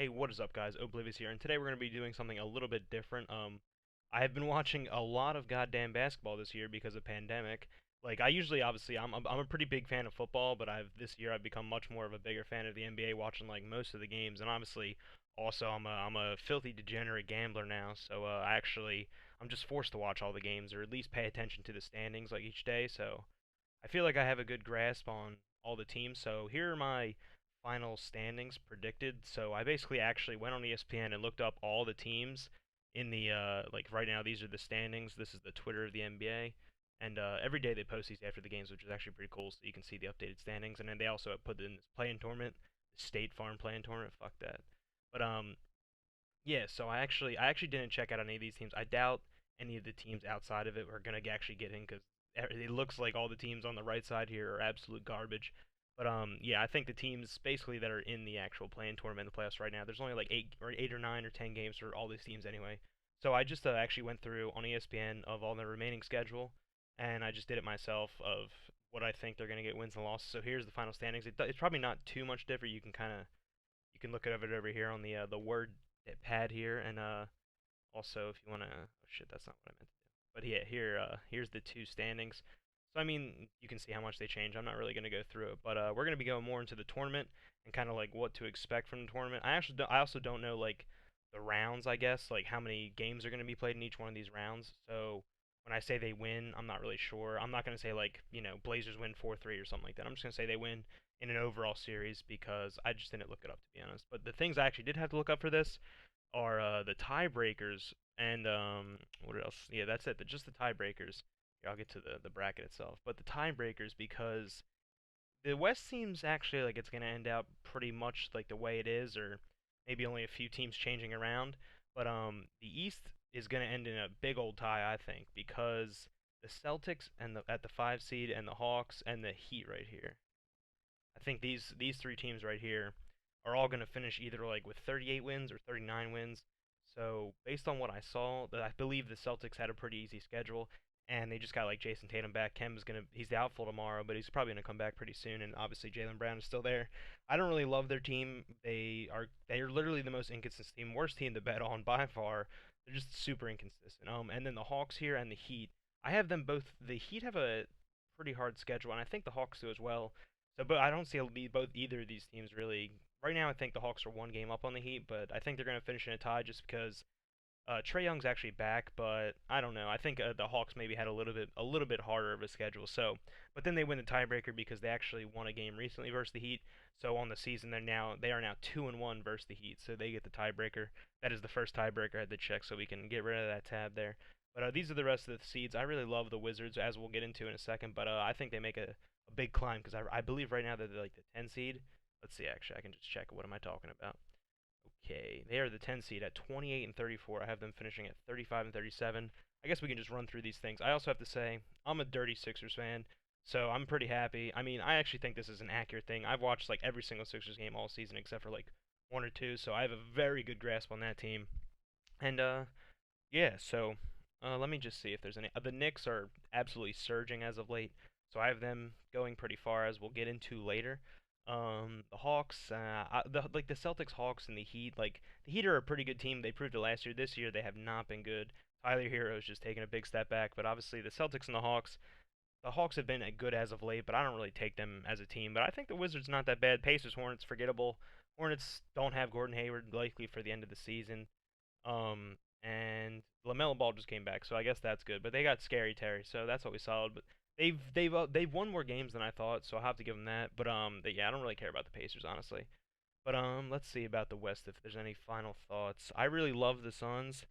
Hey, what is up, guys? Oblivious here, and today we're going to be doing something a little bit different. I have been watching a lot of goddamn basketball this year because of pandemic. Like, I usually, obviously, I'm a pretty big fan of football, but this year I've become much more of a bigger fan of the NBA, watching like most of the games, and obviously, also I'm a filthy degenerate gambler now, so I'm just forced to watch all the games or at least pay attention to the standings like each day. So I feel like I have a good grasp on all the teams. So here are my final standings predicted. So I basically actually went on ESPN and looked up all the teams in the like right now. These are the standings. This is the Twitter of the NBA, and every day they post these after the games, which is actually pretty cool. So you can see the updated standings, and then they also put in this play-in tournament, the State Farm play-in tournament. Fuck that. But yeah. So I actually didn't check out any of these teams. I doubt any of the teams outside of it are gonna actually get in because it looks like all the teams on the right side here are absolute garbage. But yeah, I think the teams basically that are in the actual play-in tournament, in the playoffs right now, there's only like eight or 9 or 10 games for all these teams anyway. So I just actually went through on ESPN of all the remaining schedule, and I just did it myself of what I think they're gonna get wins and losses. So here's the final standings. It's probably not too much different. You can look at it over here on the word pad here, and also if you wanna, oh shit, that's not what I meant to do. But yeah, here's the two standings. So I mean, you can see how much they change. I'm not really gonna go through it, but we're gonna be going more into the tournament and kind of like what to expect from the tournament. I also don't know like the rounds, I guess, like how many games are gonna be played in each one of these rounds. So when I say they win, I'm not really sure. I'm not gonna say like Blazers win 4-3 or something like that. I'm just gonna say they win in an overall series because I just didn't look it up, to be honest. But the things I actually did have to look up for this are the tiebreakers and what else? Yeah, that's it. Just the tiebreakers. Here, I'll get to the bracket itself, but the tiebreakers because the West seems actually like it's gonna end out pretty much like the way it is, or maybe only a few teams changing around. But the East is gonna end in a big old tie, I think, because the Celtics and the at the 5 seed and the Hawks and the Heat right here. I think these three teams right here are all going to finish either like with 38 wins or 39 wins. So based on what I saw, that I believe the Celtics had a pretty easy schedule, and they just got like Jason Tatum back. He's doubtful tomorrow, but he's probably gonna come back pretty soon. And obviously Jaylen Brown is still there. I don't really love their team. They are literally the most inconsistent team, worst team to bet on by far. They're just super inconsistent. And then the Hawks here and the Heat. I have them both. The Heat have a pretty hard schedule, and I think the Hawks do as well. So, but I don't see both either of these teams really. Right now, I think the Hawks are one game up on the Heat, but I think they're going to finish in a tie just because Trae Young's actually back. But I don't know. I think the Hawks maybe had a little bit harder of a schedule. So, but then they win the tiebreaker because they actually won a game recently versus the Heat. So on the season, they are now 2-1 versus the Heat. So they get the tiebreaker. That is the first tiebreaker I had to check, so we can get rid of that tab there. But these are the rest of the seeds. I really love the Wizards, as we'll get into in a second. But I think they make a big climb because I believe right now that they're like the 10 seed. Let's see, actually, I can just check. What am I talking about? Okay, they are the 10 seed at 28 and 34. I have them finishing at 35 and 37. I guess we can just run through these things. I also have to say, I'm a dirty Sixers fan, so I'm pretty happy. I mean, I actually think this is an accurate thing. I've watched like every single Sixers game all season except for like one or two, so I have a very good grasp on that team. And yeah, so let me just see if there's any. The Knicks are absolutely surging as of late, so I have them going pretty far, as we'll get into later. The Hawks, like the Celtics, Hawks, and the Heat. Like the Heat are a pretty good team. They proved it last year. This year they have not been good. Tyler Hero's just taking a big step back, but obviously the Celtics and the Hawks have been good as of late, but I don't really take them as a team. But I think the Wizards not that bad. Pacers, Hornets, forgettable. Hornets don't have Gordon Hayward likely for the end of the season. And LaMelo Ball just came back, so I guess that's good. But they got Scary Terry, so that's always solid. But they've won more games than I thought, so I'll have to give them that. But yeah, I don't really care about the Pacers honestly. But let's see about the West if there's any final thoughts. I really love the Suns.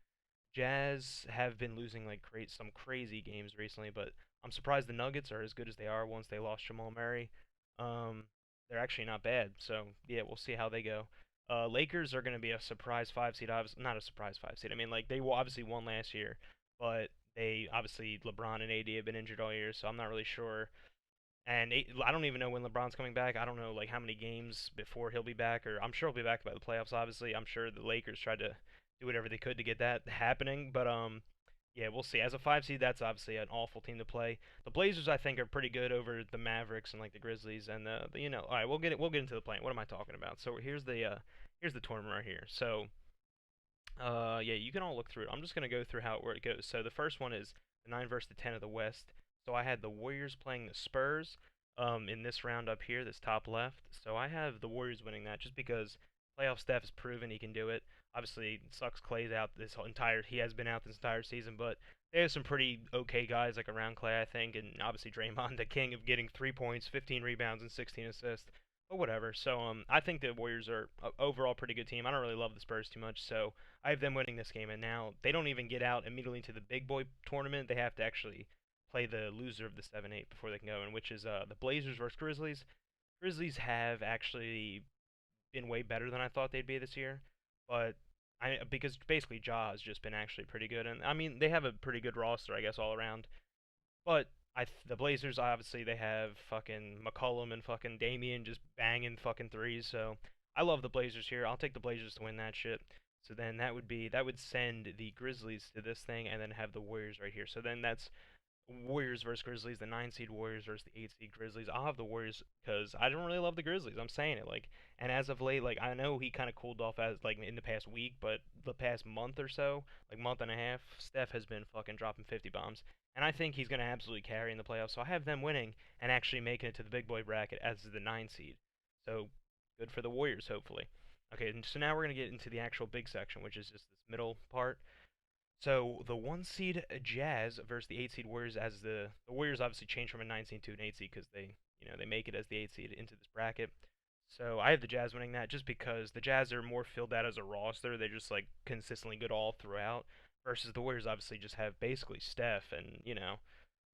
Jazz have been losing like some crazy games recently, but I'm surprised the Nuggets are as good as they are once they lost Jamal Murray. Um, they're actually not bad, so yeah, we'll see how they go. Lakers are going to be a surprise 5 seed. Obviously, not a surprise 5 seed. I mean, like they obviously won last year, but they obviously LeBron and AD have been injured all year, so I'm not really sure. And I don't even know when LeBron's coming back. I don't know like how many games before he'll be back, or I'm sure he'll be back by the playoffs. Obviously, I'm sure the Lakers tried to do whatever they could to get that happening, but yeah, we'll see. As a 5 seed, that's obviously an awful team to play. The Blazers, I think, are pretty good over the Mavericks and like the Grizzlies, and all right, we'll get into the plan. What am I talking about? So here's the here's the tournament right here. So yeah, you can all look through it. I'm just gonna go through how it goes. So the first one is the 9 versus the 10 of the West. So I had the Warriors playing the Spurs in this round up here, this top left. So I have the Warriors winning that just because playoff Steph has proven he can do it. Obviously, it sucks Clay's out this whole entire. He has been out this entire season, but they have some pretty okay guys like around Clay, I think, and obviously Draymond, the king of getting 3 points, 15 rebounds, and 16 assists. But whatever. So I think the Warriors are overall pretty good team. I don't really love the Spurs too much, so I have them winning this game, and now they don't even get out immediately to the big boy tournament. They have to actually play the loser of the 7-8 before they can go in, which is the Blazers versus Grizzlies. Grizzlies have actually been way better than I thought they'd be this year, but because basically Ja has just been actually pretty good, and I mean they have a pretty good roster, I guess, all around. But the Blazers obviously they have fucking McCollum and fucking Damian just banging fucking threes. So I love the Blazers here. I'll take the Blazers to win that shit. So then that would send the Grizzlies to this thing and then have the Warriors right here. So then that's Warriors versus Grizzlies, the 9 seed Warriors versus the 8 seed Grizzlies. I'll have the Warriors because I don't really love the Grizzlies. I'm saying it like, and as of late, like I know he kind of cooled off as like in the past week, but the past month or so, like month and a half, Steph has been fucking dropping 50 bombs, and I think he's gonna absolutely carry in the playoffs. So I have them winning and actually making it to the big boy bracket as the 9 seed. So good for the Warriors, hopefully. Okay, and so now we're gonna get into the actual big section, which is just this middle part. So the 1 seed Jazz versus the 8 seed Warriors, as the Warriors obviously changed from a 9 seed to an 8 seed because they make it as the 8 seed into this bracket. So I have the Jazz winning that just because the Jazz are more filled out as a roster. They're just like consistently good all throughout. Versus the Warriors obviously just have basically Steph and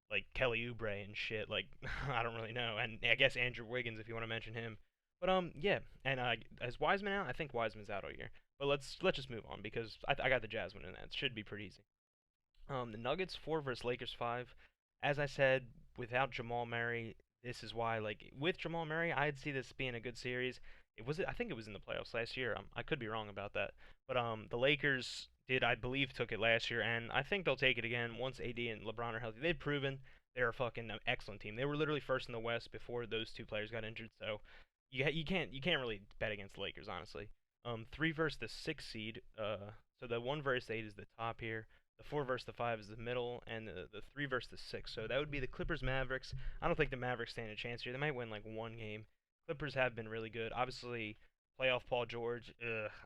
like Kelly Oubre and shit. Like I don't really know, and I guess Andrew Wiggins if you want to mention him. But yeah, and is Wiseman out? I think Wiseman's out all year. But let's just move on because I got the Jazz winning that. It should be pretty easy. The Nuggets 4 versus Lakers 5. As I said, without Jamal Murray, this is why. Like with Jamal Murray, I'd see this being a good series. I think it was in the playoffs last year. I could be wrong about that. But the Lakers did, I believe, took it last year, and I think they'll take it again once AD and LeBron are healthy. They've proven they're a fucking excellent team. They were literally first in the West before those two players got injured. So you can't really bet against the Lakers honestly. 3 versus the 6 seed. So the 1 versus 8 is the top here. The 4 versus the 5 is the middle, and the 3 versus the 6. So that would be the Clippers Mavericks. I don't think the Mavericks stand a chance here. They might win like one game. Clippers have been really good. Obviously, playoff Paul George.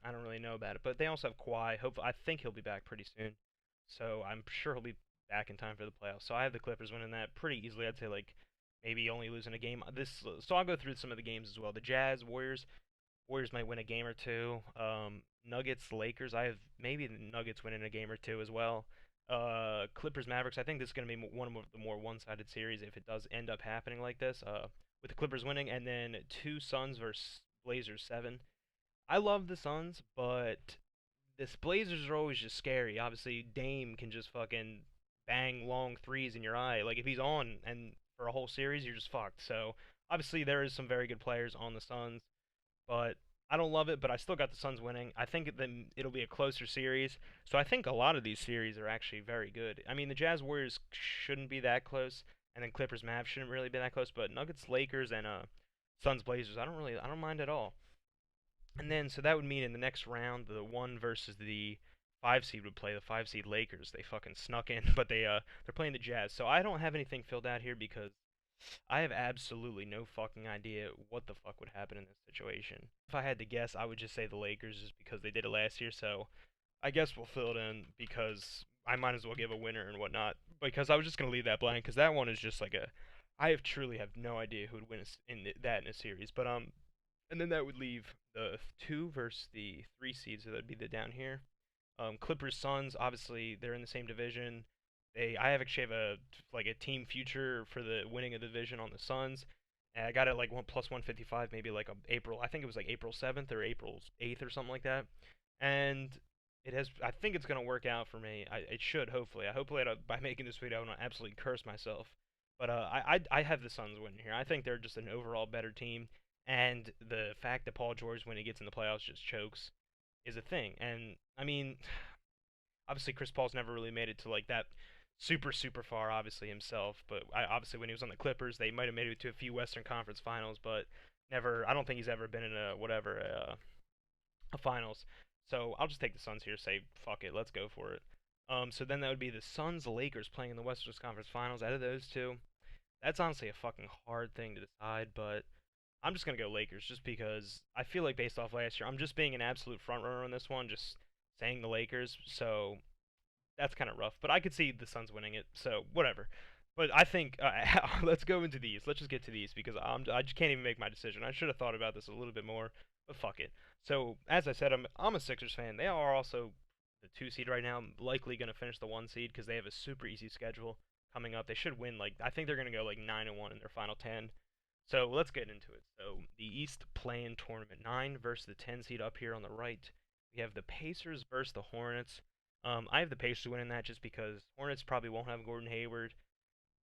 I don't really know about it, but they also have Kawhi. I think he'll be back pretty soon. So I'm sure he'll be back in time for the playoffs. So I have the Clippers winning that pretty easily. I'd say like maybe only losing a game. So I'll go through some of the games as well. The Jazz, Warriors. Warriors might win a game or two. Nuggets, Lakers. I have maybe the Nuggets winning a game or two as well. Clippers, Mavericks. I think this is going to be one of the more one-sided series if it does end up happening like this. With the Clippers winning, and then 2 Suns versus Blazers 7. I love the Suns, but this Blazers are always just scary. Obviously, Dame can just fucking bang long threes in your eye. Like if he's on and for a whole series, you're just fucked. So obviously there is some very good players on the Suns, but I don't love it. But I still got the Suns winning. I think then it'll be a closer series. So I think a lot of these series are actually very good. I mean, the Jazz Warriors shouldn't be that close, and then Clippers Mavs shouldn't really be that close. But Nuggets Lakers and Suns Blazers, I don't mind at all. And then, so that would mean in the next round, the 1 versus the 5 seed would play the 5 seed Lakers. They fucking snuck in, but they're playing the Jazz. So I don't have anything filled out here because I have absolutely no fucking idea what the fuck would happen in this situation. If I had to guess, I would just say the Lakers just because they did it last year. So I guess we'll fill it in because I might as well give a winner and whatnot. Because I was just gonna leave that blank because that one is just like a. I have truly have no idea who would win that in a series. But and then that would leave the 2 versus the 3 seeds, so that'd be the down here. Clippers Suns, obviously they're in the same division. I have actually have a team future for the winning of the division on the Suns. And I got it like 1 plus 155, maybe like April. I think it was like April 7th or April 8th or something like that. And it has. I think it's gonna work out for me. It should hopefully. Hopefully by making this video, I don't absolutely curse myself. But I have the Suns winning here. I think they're just an overall better team, and the fact that Paul George, when he gets in the playoffs, just chokes is a thing. And I mean, obviously Chris Paul's never really made it to like that super far, obviously himself. But obviously when he was on the Clippers, they might have made it to a few Western Conference Finals, but never. I don't think he's ever been in a whatever finals. So I'll just take the Suns here. Say fuck it, let's go for it. So then that would be the Suns Lakers playing in the Western Conference Finals. Out of those two, that's honestly a fucking hard thing to decide, but I'm just gonna go Lakers just because I feel like based off last year, I'm just being an absolute front runner on this one, just saying the Lakers. So that's kind of rough, but I could see the Suns winning it. So whatever. But I think let's go into these. Let's just get to these because I just can't even make my decision. I should have thought about this a little bit more, but fuck it. So as I said, I'm a Sixers fan. They are also the 2 seed right now, likely going to finish the 1 seed because they have a super easy schedule coming up. They should win like I think they're going to go like 9-1 in their final 10. So let's get into it. So the East Play-in Tournament 9 versus the 10 seed up here on the right. We have the Pacers versus the Hornets. I have the Pacers winning that just because Hornets probably won't have Gordon Hayward.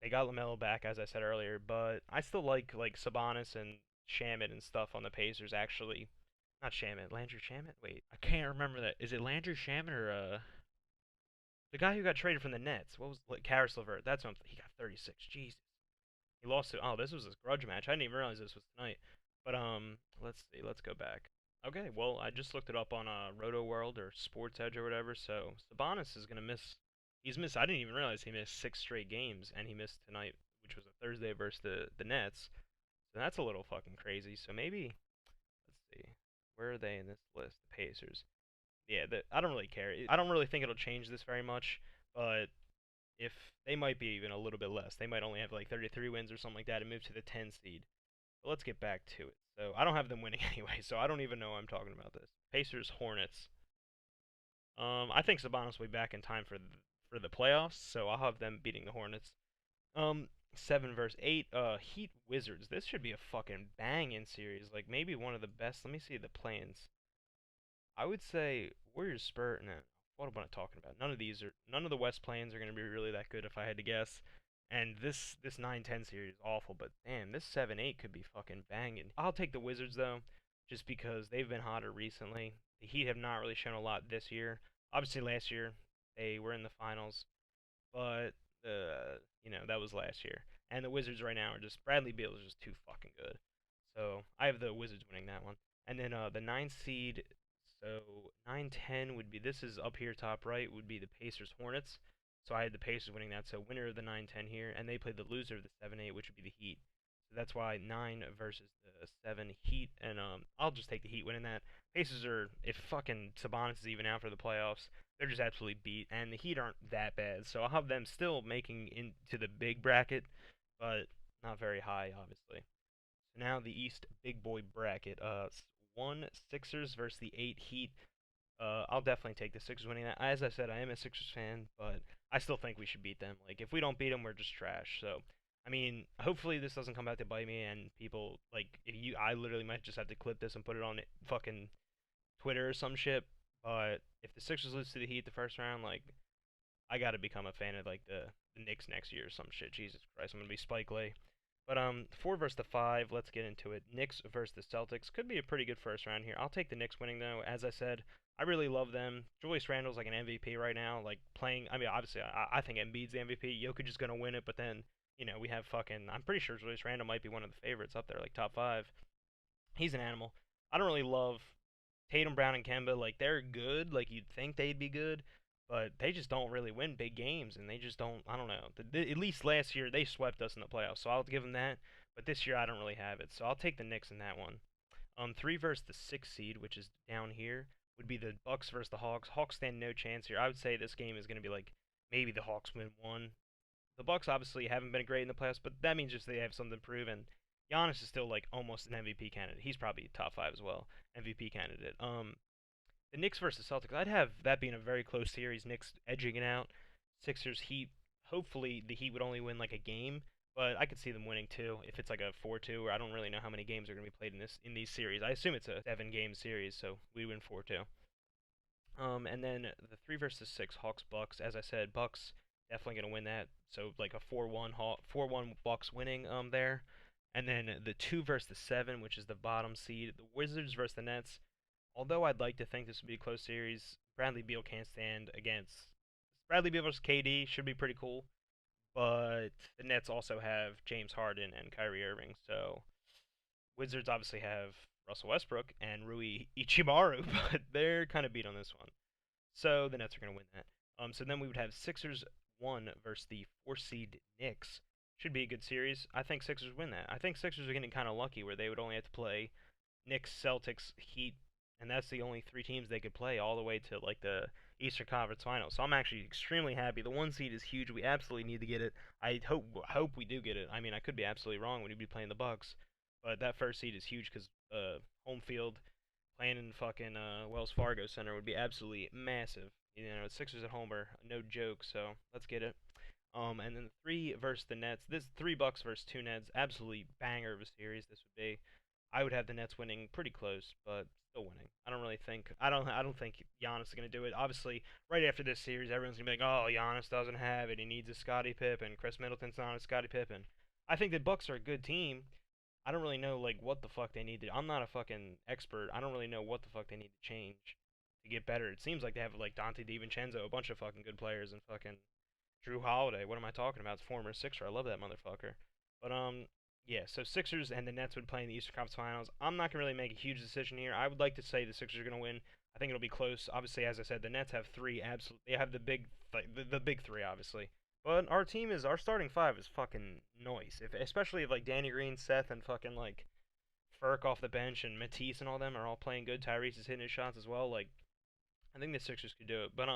They got LaMelo back, as I said earlier, but I still like Sabonis and Shamet and stuff on the Pacers. Actually, not Shamet, Landry Shamet. Wait, I can't remember that. Is it Landry Shamet or the guy who got traded from the Nets? What was like Karis LeVert? That's what he got 36. Jesus, he lost to. Oh, this was his grudge match. I didn't even realize this was tonight. But let's see. Let's go back. Okay, well, I just looked it up on Roto World or Sports Edge or whatever. So Sabonis is gonna miss. He's missed. I didn't even realize he missed 6 straight games, and he missed tonight, which was a Thursday versus the Nets. So that's a little fucking crazy. So maybe let's see, where are they in this list? The Pacers. Yeah, I don't really care. I don't really think it'll change this very much, but if they might be even a little bit less, they might only have like 33 wins or something like that and move to the 10 seed. But let's get back to it. So I don't have them winning anyway, so I don't even know I'm talking about this. Pacers Hornets. I think Sabonis will be back in time for the playoffs, so I'll have them beating the Hornets. 7 versus 8. Heat Wizards. This should be a fucking banging series. Like maybe one of the best. Let me see the plans. I would say Warriors Spurs. No, what am I talking about? None of the West plans are gonna be really that good if I had to guess. And this 9-10 series is awful, but damn, this 7-8 could be fucking banging. I'll take the Wizards though, just because they've been hotter recently. The Heat have not really shown a lot this year. Obviously last year they were in the finals, but that was last year. And the Wizards right now are just Bradley Beal is just too fucking good. So I have the Wizards winning that one. And then the 9 seed, so 9-10 would be this is up here top right would be the Pacers Hornets. So I had the Pacers winning that. So winner of the 9-10 here, and they played the loser of the 7-8, which would be the Heat. So that's why 9 versus the 7 Heat, and I'll just take the Heat winning that. Pacers are if fucking Sabonis is even out for the playoffs, they're just absolutely beat, and the Heat aren't that bad. So I'll have them still making into the big bracket, but not very high, obviously. So now the East big boy bracket. 1 Sixers versus the 8 Heat. I'll definitely take the Sixers winning that. As I said, I am a Sixers fan, but I still think we should beat them. Like if we don't beat them, we're just trash. So I mean, hopefully this doesn't come back to bite me, and people like if you, I literally might just have to clip this and put it on fucking Twitter or some shit. But if the Sixers lose to the Heat the first round, like I gotta become a fan of like the Knicks next year or some shit. Jesus Christ, I'm gonna be Spike Lee. But 4 versus 5. Let's get into it. Knicks versus the Celtics could be a pretty good first round here. I'll take the Knicks winning though. As I said, I really love them. Julius Randle's like an MVP right now. Like playing. I mean, obviously, I think Embiid's the MVP. Jokic is gonna win it, but then we have fucking. I'm pretty sure Julius Randle might be one of the favorites up there, like top 5. He's an animal. I don't really love Tatum, Brown, and Kemba. Like they're good. Like you'd think they'd be good, but they just don't really win big games, and they just don't. I don't know. At least last year they swept us in the playoffs, so I'll give them that. But this year I don't really have it, so I'll take the Knicks in that one. 3 versus the 6 seed, which is down here, would be the Bucks versus the Hawks. Hawks stand no chance here. I would say this game is going to be like maybe the Hawks win one. The Bucks obviously haven't been great in the playoffs, but that means just they have something to prove. And Giannis is still like almost an MVP candidate. He's probably top 5 as well, MVP candidate. The Knicks versus Celtics, I'd have that being a very close series. Knicks edging it out. Sixers Heat. Hopefully the Heat would only win like a game, but I could see them winning too if it's like a 4-2. Or I don't really know how many games are going to be played in these series. I assume it's a 7-game series, so we win 4-2. And then the 3 versus 6 Hawks Bucks. As I said, Bucks definitely gonna win that. So like a 4-1 Bucks winning there. And then the 2 versus 7, which is the bottom seed, the Wizards versus the Nets. Although I'd like to think this would be a close series, Bradley Beal can't stand against Bradley Beal versus KD should be pretty cool. But the Nets also have James Harden and Kyrie Irving, so Wizards obviously have Russell Westbrook and Rui Ichimaru, but they're kind of beat on this one. So the Nets are going to win that. So then we would have Sixers 1 versus the 4 seed Knicks. Should be a good series. I think Sixers win that. I think Sixers are getting kind of lucky where they would only have to play Knicks, Celtics, Heat, and that's the only three teams they could play all the way to like the Eastern Conference Finals. So I'm actually extremely happy. The 1 seed is huge. We absolutely need to get it. I hope we do get it. I mean, I could be absolutely wrong when we'd be playing the Bucks, but that first seed is huge because home field playing in fucking Wells Fargo Center would be absolutely massive. You know, Sixers at home are no joke. So let's get it. And then 3 versus the Nets. This 3 Bucks versus 2 Nets. Absolutely banger of a series. This would be. I would have the Nets winning pretty close, but still winning. I don't really think I don't think Giannis is gonna do it. Obviously, right after this series, everyone's gonna be like, "Oh, Giannis doesn't have it. He needs a Scottie Pippen. Chris Middleton's not a Scottie Pippen." I think the Bucks are a good team. I don't really know like what the fuck they need to. I'm not a fucking expert. I don't really know what the fuck they need to change to get better. It seems like they have like Dante DiVincenzo, a bunch of fucking good players, and fucking Drew Holiday. What am I talking about? It's former Sixer. I love that motherfucker. But yeah. So Sixers and the Nets would play in the Eastern Conference Finals. I'm not gonna really make a huge decision here. I would like to say the Sixers are gonna win. I think it'll be close. Obviously, as I said, the Nets have three absolute. They have the big, the big three, obviously. But our starting five is fucking nice. If especially if like Danny Green, Seth, and fucking like Furk off the bench and Matisse and all them are all playing good. Tyrese is hitting his shots as well. Like I think the Sixers could do it. But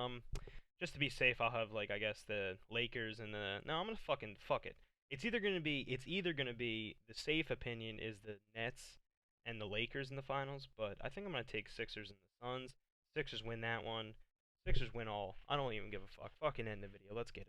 just to be safe, I'll have like I guess the Lakers and the no. I'm gonna fucking fuck it. It's either gonna be the safe opinion is the Nets and the Lakers in the finals, but I think I'm gonna take Sixers and the Suns. Sixers win that one. Sixers win all. I don't even give a fuck. Fucking end the video. Let's get it.